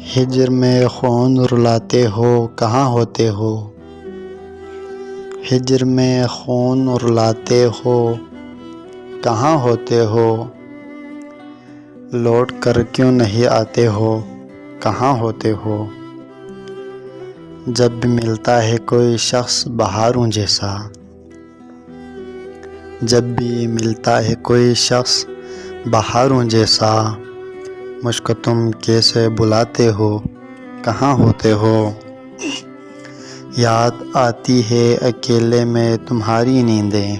ہجر میں خون رلاتے ہو کہاں ہوتے ہو؟ ہجر میں خون رلاتے ہو کہاں ہوتے ہو؟ لوٹ کر کیوں نہیں آتے ہو کہاں ہوتے ہو؟ جب بھی ملتا ہے کوئی شخص بہاروں جیسا، جب بھی ملتا ہے کوئی شخص بہاروں جیسا، مجھ کو تم کیسے بلاتے ہو کہاں ہوتے ہو؟ یاد آتی ہے اکیلے میں تمہاری نیندیں،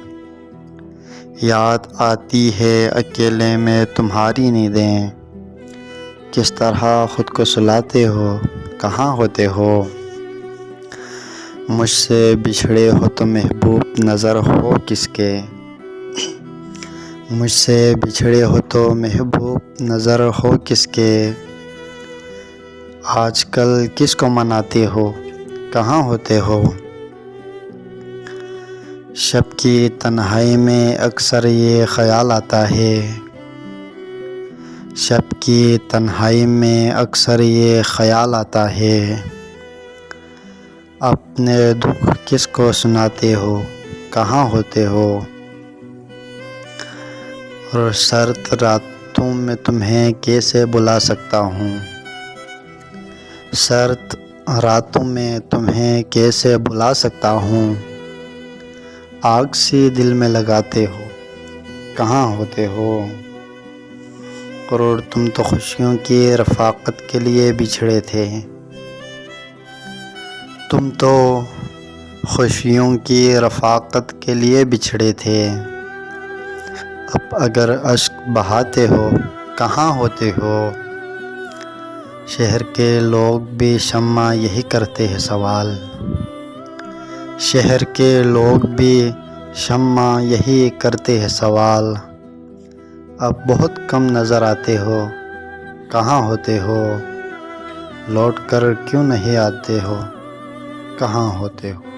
یاد آتی ہے اکیلے میں تمہاری نیندیں، کس طرح خود کو سلاتے ہو کہاں ہوتے ہو؟ مجھ سے بچھڑے ہو تو محبوب نظر ہو کس کے، مجھ سے بچھڑے ہو تو محبوب نظر ہو کس کے؟ آج کل کس کو مناتے ہو کہاں ہوتے ہو؟ شب کی تنہائی میں اکثر یہ خیال آتا ہے، شب کی تنہائی میں اکثر یہ خیال آتا ہے، اپنے دکھ کس کو سناتے ہو کہاں ہوتے ہو؟ اور سرد راتوں میں تمہیں کیسے بلا سکتا ہوں، سرد راتوں میں تمہیں کیسے بلا سکتا ہوں؟ آگ سی دل میں لگاتے ہو کہاں ہوتے ہو؟ اور تم تو خوشیوں کی رفاقت کے لیے بچھڑے تھے، تم تو خوشیوں کی رفاقت کے لیے بچھڑے تھے، اب اگر اشک بہاتے ہو کہاں ہوتے ہو؟ شہر کے لوگ بھی شمع یہی کرتے ہیں سوال، شہر کے لوگ بھی شمع یہی کرتے ہیں سوال، اب بہت کم نظر آتے ہو کہاں ہوتے ہو؟ لوٹ کر کیوں نہیں آتے ہو کہاں ہوتے ہو؟